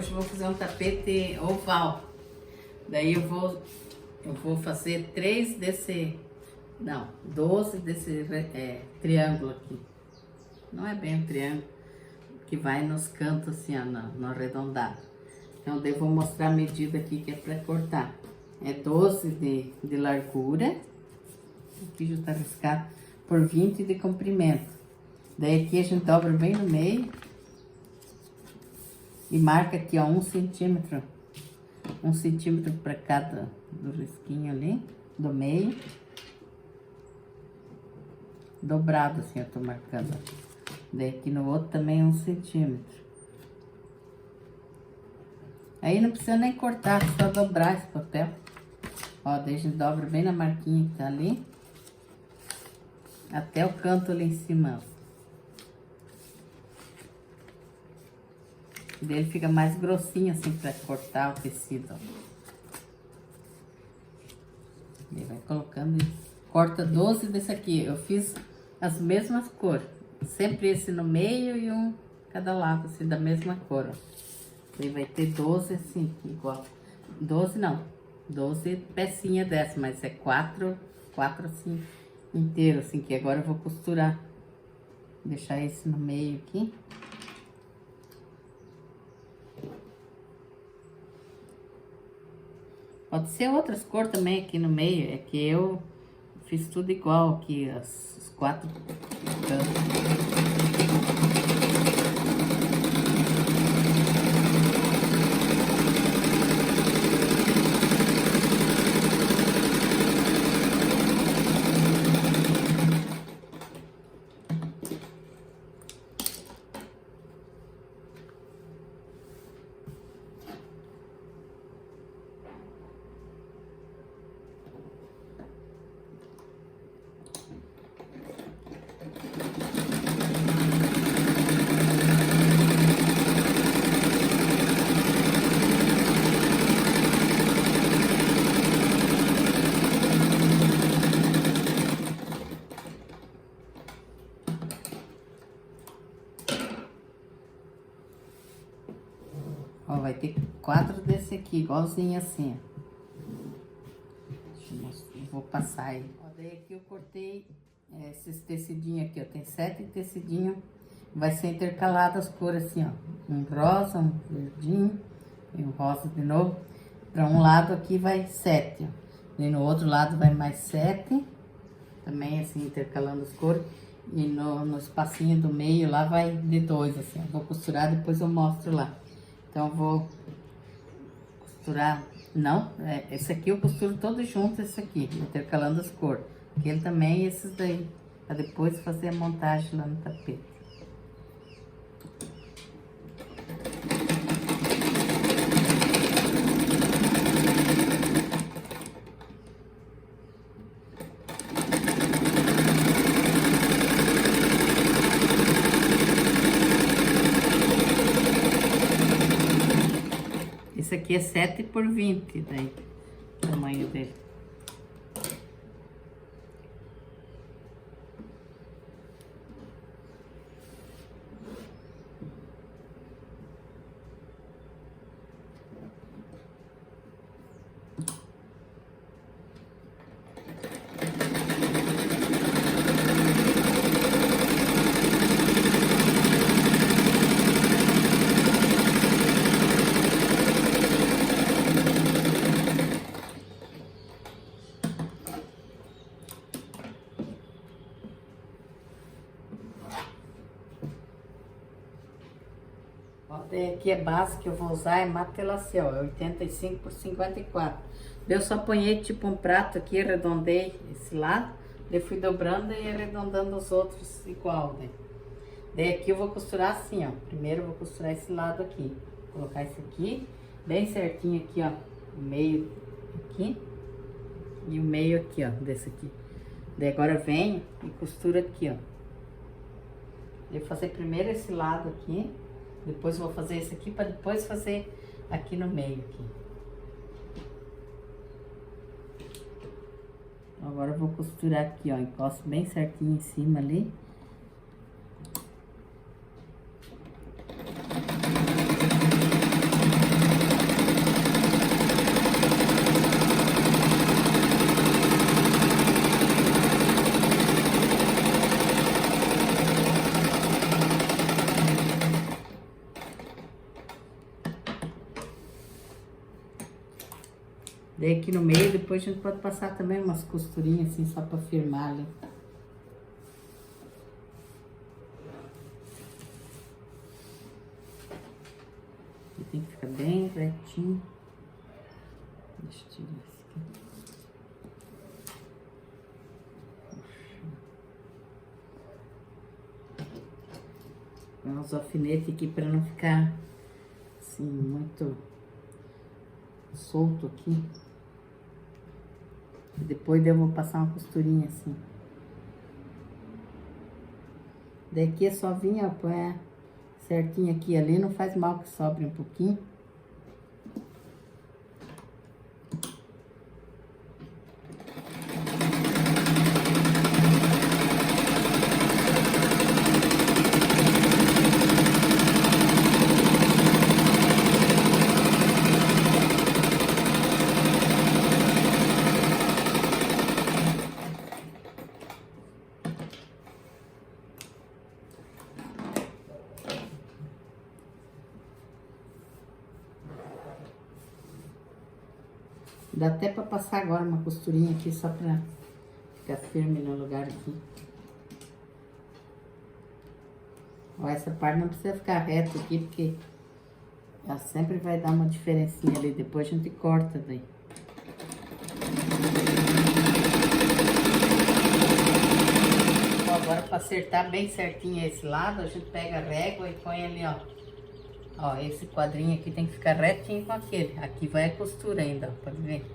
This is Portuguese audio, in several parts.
hoje eu vou fazer um tapete oval. Daí eu vou fazer 3 desse, não, 12 desse triângulo aqui. Não é bem um triângulo, que vai nos cantos assim, ó, no arredondado. Então, daí eu vou mostrar a medida aqui que é para cortar. É 12 de largura, aqui já tá riscado, por 20 de comprimento. Daí aqui a gente dobra bem no meio e marca aqui, ó, 1 centímetro. 1 centímetro para cada do risquinho ali, do meio. Dobrado assim, eu tô marcando. Daí aqui no outro também 1 centímetro. Aí não precisa nem cortar, só dobrar esse papel. Ó, daí a gente dobra bem na marquinha que tá ali. Até o canto ali em cima. Daí ele fica mais grossinho assim pra cortar o tecido. Ele vai colocando e corta 12 desse aqui. Eu fiz as mesmas cores. Sempre esse no meio e um cada lado, assim, da mesma cor, ó. Daí vai ter 12 assim, igual. 12 não, 12 pecinhas dessa, mas é 4 assim, inteiro, assim, que agora eu vou costurar. Deixar esse no meio aqui. Pode ser outras cores também aqui no meio, é que eu fiz tudo igual aqui, os 4 cantos. Ó, vai ter 4 desse aqui, igualzinho assim, ó. Deixa eu mostrar, vou passar aí. Ó, daí aqui eu cortei esses tecidinhos aqui, ó. Tem 7 tecidinhos. Vai ser intercalado as cores assim, ó. Um rosa, um verdinho e um rosa de novo. Para um lado aqui vai 7, ó. E no outro lado vai mais 7. Também assim, intercalando as cores. E no espacinho do meio lá vai de 2, assim, ó. Vou costurar, depois eu mostro lá. Então, eu vou costurar, não, esse aqui eu costuro todo junto, esse aqui, intercalando as cores. Aquele também, esses daí, pra depois fazer a montagem lá no tapete. Esse aqui é 7 por 20, daí, o tamanho dele. Aqui é base que eu vou usar, é Matelaciel, é 85 por 54. Eu só apanhei tipo um prato aqui, arredondei esse lado, daí fui dobrando e arredondando os outros igual, né? Daí aqui eu vou costurar assim, ó. Primeiro eu vou costurar esse lado aqui. Vou colocar esse aqui, bem certinho aqui, ó. O meio aqui e o meio aqui, ó, desse aqui. Daí agora eu venho e costuro aqui, ó. Eu vou fazer primeiro esse lado aqui. Depois vou fazer esse aqui, para depois fazer aqui no meio, aqui. Agora eu vou costurar aqui, ó, encosto bem certinho em cima ali. Daí aqui no meio, depois a gente pode passar também umas costurinhas assim, só pra firmar ali. Aqui tem que ficar bem retinho. Deixa eu tirar esse aqui. Põe uns alfinetes aqui pra não ficar assim, muito solto aqui. E depois eu vou passar uma costurinha assim. Daqui é só vir, ó, põe certinho aqui e ali, não faz mal que sobre um pouquinho. Dá até pra passar agora uma costurinha aqui só pra ficar firme no lugar aqui. Ó, essa parte não precisa ficar reto aqui, porque ela sempre vai dar uma diferencinha ali. Depois a gente corta daí. Ó, agora pra acertar bem certinho esse lado, a gente pega a régua e põe ali, ó. Ó, esse quadrinho aqui tem que ficar retinho com aquele. Aqui vai a costura ainda, ó, pode ver.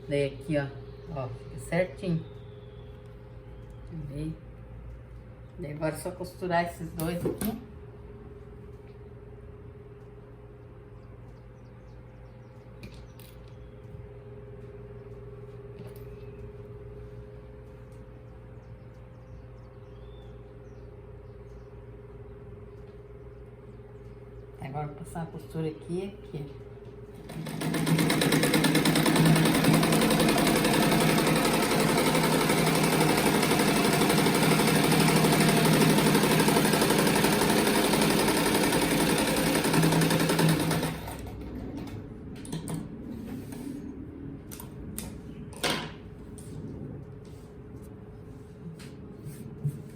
Daí aqui, ó, fica certinho. Daí agora é só costurar esses dois aqui. Agora vou passar a costura aqui e aqui.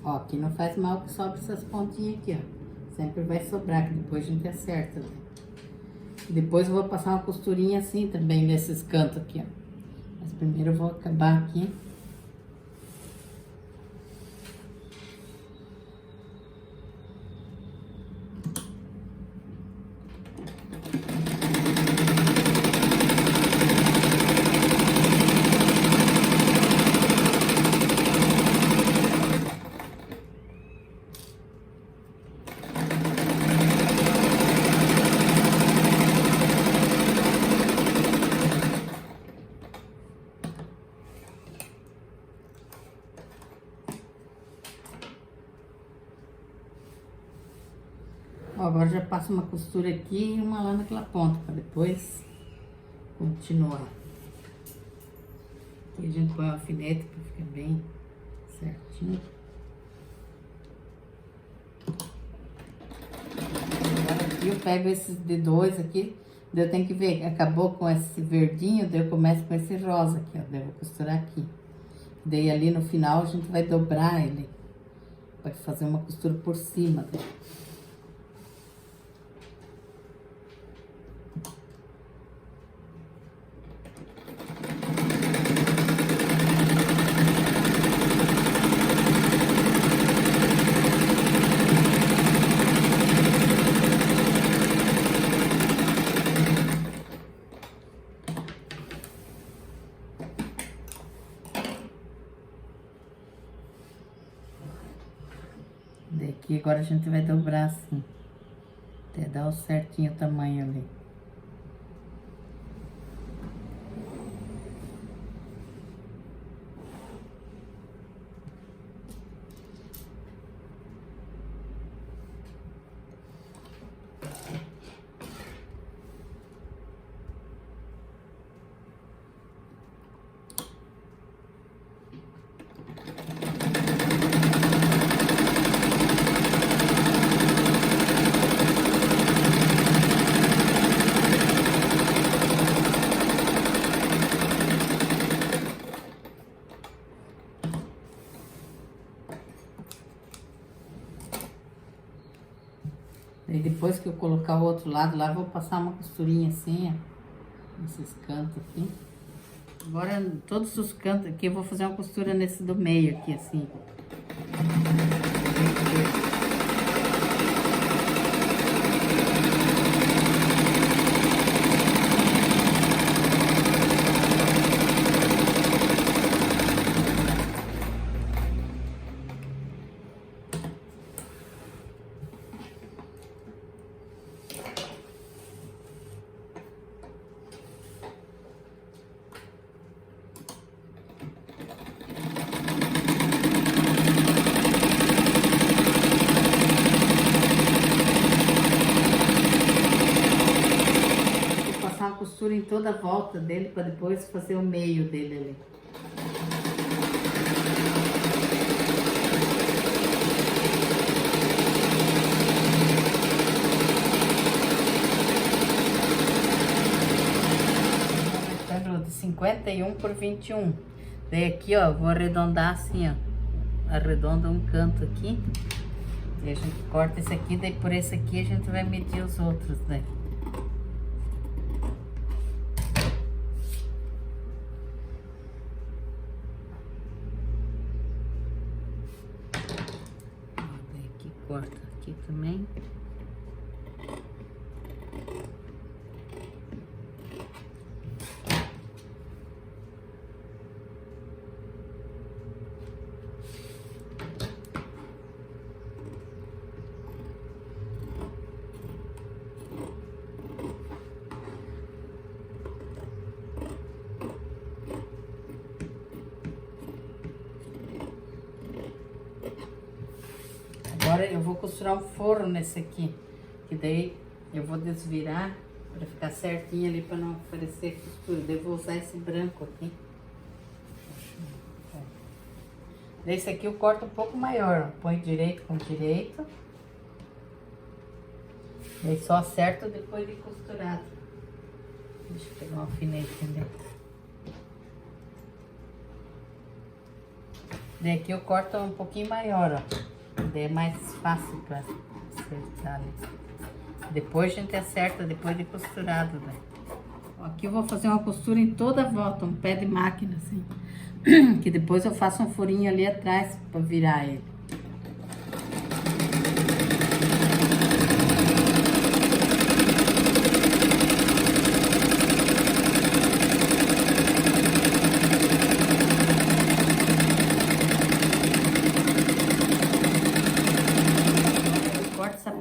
Ó, aqui não faz mal que sobra essas pontinhas aqui, ó. Sempre vai sobrar, que depois a gente acerta. Depois eu vou passar uma costurinha assim também nesses cantos aqui, ó. Mas primeiro eu vou acabar aqui. Ó, agora já passo uma costura aqui e uma lá naquela ponta, para depois continuar. Aqui a gente põe o alfinete para ficar bem certinho. Agora aqui eu pego esses de dois aqui, daí eu tenho que ver, acabou com esse verdinho, daí eu começo com esse rosa aqui, ó, daí eu vou costurar aqui. Daí ali no final a gente vai dobrar ele, vai fazer uma costura por cima dele. Daqui agora a gente vai dobrar assim, até dar o certinho o tamanho ali. Daí depois que eu colocar o outro lado lá, eu vou passar uma costurinha assim, ó, nesses cantos aqui. Agora, todos os cantos aqui, eu vou fazer uma costura nesse do meio aqui, assim. Uma costura em toda a volta dele para depois fazer o meio dele ali. Um retângulo de 51 por 21. Daí aqui, ó, vou arredondar assim, ó. Arredonda um canto aqui. E a gente corta esse aqui, daí por esse aqui a gente vai medir os outros, né? Corta aqui também. Agora eu vou costurar um forro nesse aqui, que daí eu vou desvirar para ficar certinho ali, para não aparecer costura. Daí eu vou usar esse branco aqui. Daí esse aqui eu corto um pouco maior, ó. Põe direito com direito. Daí só acerto depois de costurado. Deixa eu pegar um alfinete também. Daí aqui eu corto um pouquinho maior, ó. Daí é mais fácil para acertar ali. Depois a gente acerta, depois de costurado, né? Aqui eu vou fazer uma costura em toda a volta, um pé de máquina, assim. Que depois eu faço um furinho ali atrás para virar ele.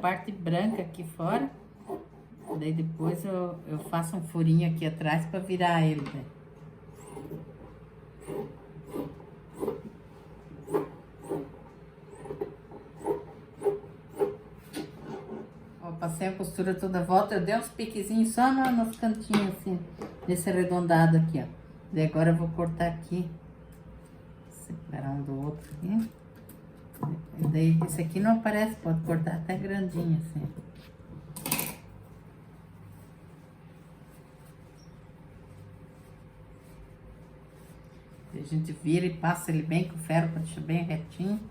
Parte branca aqui fora, daí depois eu faço um furinho aqui atrás para virar ele, né? Ó, passei a costura toda a volta, eu dei uns piquezinhos só nos cantinhos assim, nesse arredondado aqui, ó. Daí agora eu vou cortar aqui, separar um do outro aqui. Daí esse aqui não aparece, pode cortar até grandinho assim. A gente vira e passa ele bem com o ferro para deixar bem retinho.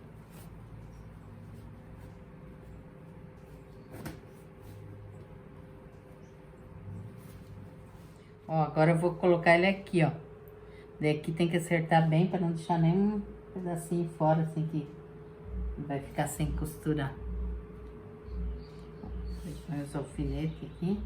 Ó, agora eu vou colocar ele aqui, ó. Daí aqui tem que acertar bem para não deixar nenhum pedacinho fora assim que vai ficar sem costurar. Põe os alfinetes aqui.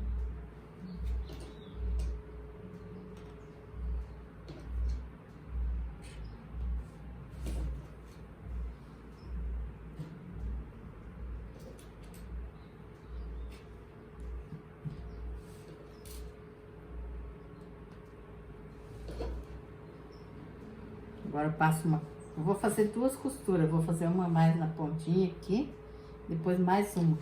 Agora eu passo uma... Eu vou fazer duas costuras, vou fazer uma mais na pontinha aqui, depois mais uma.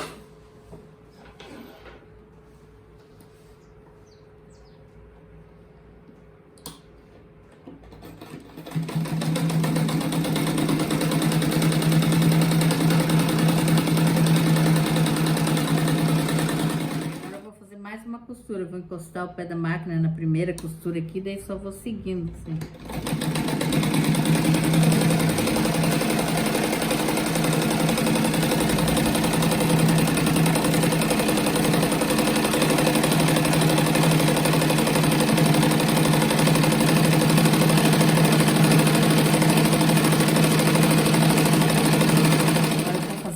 Agora eu vou fazer mais uma costura, eu vou encostar o pé da máquina na primeira costura aqui, daí só vou seguindo assim.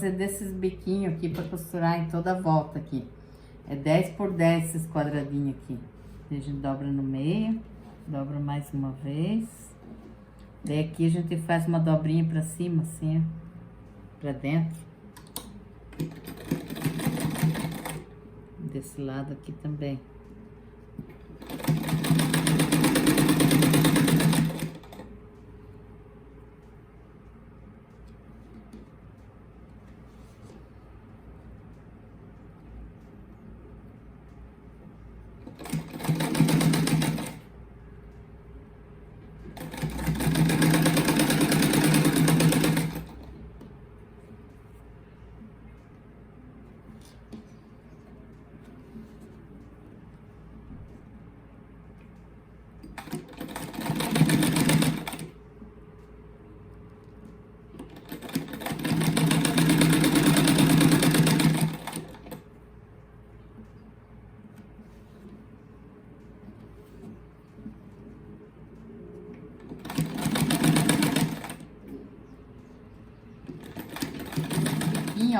fazer desses biquinhos aqui pra costurar em toda a volta aqui. É 10 por 10 esses quadradinhos aqui. A gente dobra no meio, dobra mais uma vez. Daí aqui a gente faz uma dobrinha pra cima, assim, ó, pra dentro. Desse lado aqui também.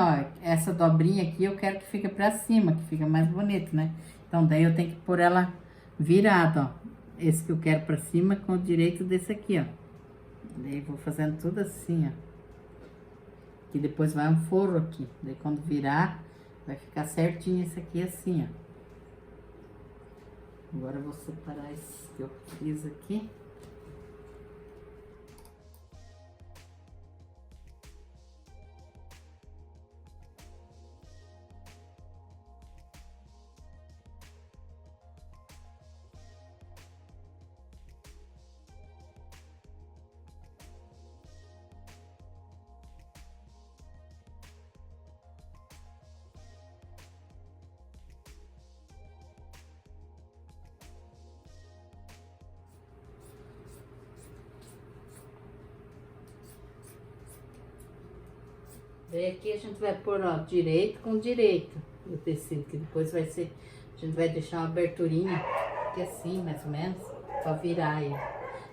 Ó, essa dobrinha aqui eu quero que fique pra cima, que fica mais bonito, né? Então daí eu tenho que pôr ela virada, ó. Esse que eu quero pra cima com o direito desse aqui, ó. Daí vou fazendo tudo assim, ó. Que depois vai um forro aqui. Daí quando virar, vai ficar certinho esse aqui assim, ó. Agora eu vou separar esse que eu fiz aqui. Daí aqui a gente vai pôr, ó, direito com direito o tecido, que depois vai ser, a gente vai deixar uma aberturinha aqui assim, mais ou menos, pra virar ele.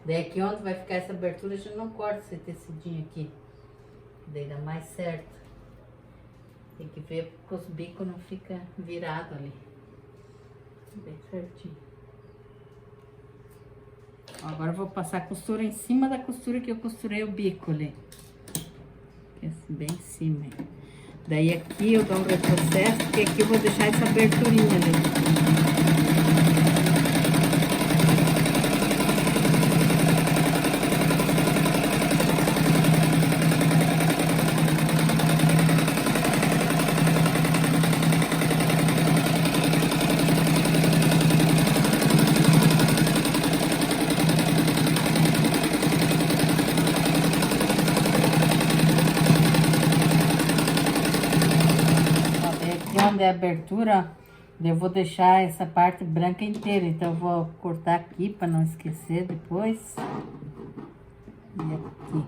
Daí aqui onde vai ficar essa abertura, a gente não corta esse tecidinho aqui, daí dá mais certo. Tem que ver que os bicos não ficam virados ali, bem certinho. Agora eu vou passar a costura em cima da costura que eu costurei o bico ali. Assim, bem em cima. Daí aqui eu dou um retrocesso, porque aqui eu vou deixar essa aberturinha ali. Onde é a abertura, eu vou deixar essa parte branca inteira, então eu vou cortar aqui para não esquecer depois. E aqui.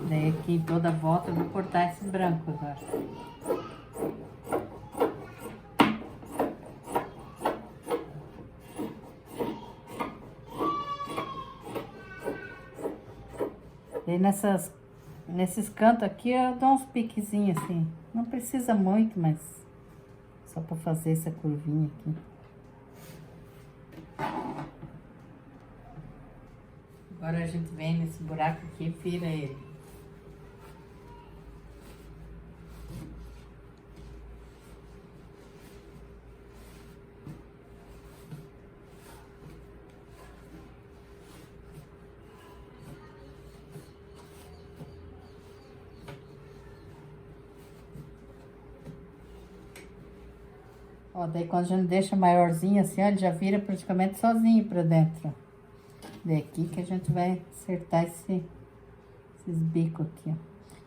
Daí aqui em toda a volta eu vou cortar esse branco agora. E nesses cantos aqui eu dou uns piquezinhos assim. Não precisa muito, mas só para fazer essa curvinha aqui. Agora a gente vem nesse buraco aqui e vira ele. Ó, daí quando a gente deixa maiorzinho assim, ó, ele já vira praticamente sozinho pra dentro. Daí aqui que a gente vai acertar esses bicos aqui, ó.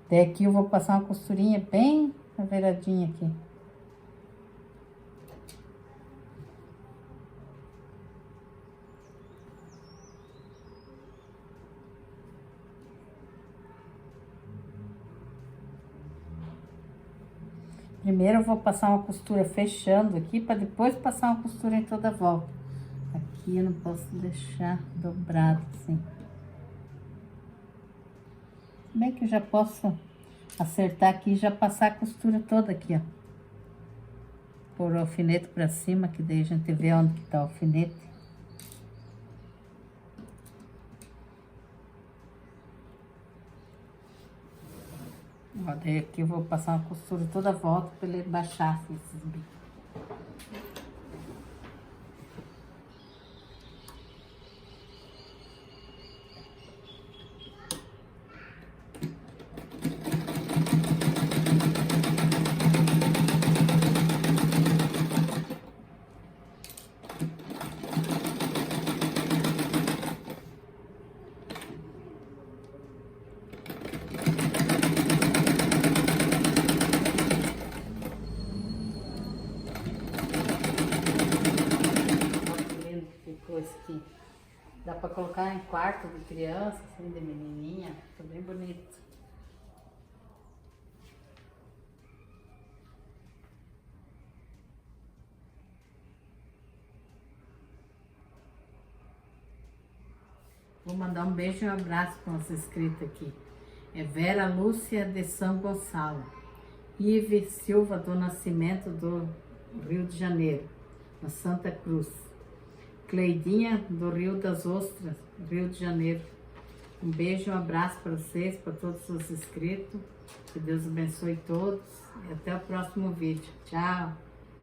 Daí aqui eu vou passar uma costurinha bem viradinha aqui. Primeiro eu vou passar uma costura fechando aqui, para depois passar uma costura em toda a volta. Aqui eu não posso deixar dobrado assim. Bem que eu já posso acertar aqui e já passar a costura toda aqui, ó. Pôr o alfinete pra cima, que daí a gente vê onde que tá o alfinete. Ó, daí aqui eu vou passar uma costura toda a volta pra ele baixar assim, esses bicos. Esse aqui. Dá pra colocar em quarto de criança, assim, de menininha. Tá bem bonito. Vou mandar um beijo e um abraço para nossa inscrita aqui. É Vera Lúcia de São Gonçalo. Ive Silva do Nascimento do Rio de Janeiro, na Santa Cruz. Cleidinha do Rio das Ostras, Rio de Janeiro. Um beijo e um abraço para vocês, para todos os inscritos. Que Deus abençoe todos. E até o próximo vídeo. Tchau!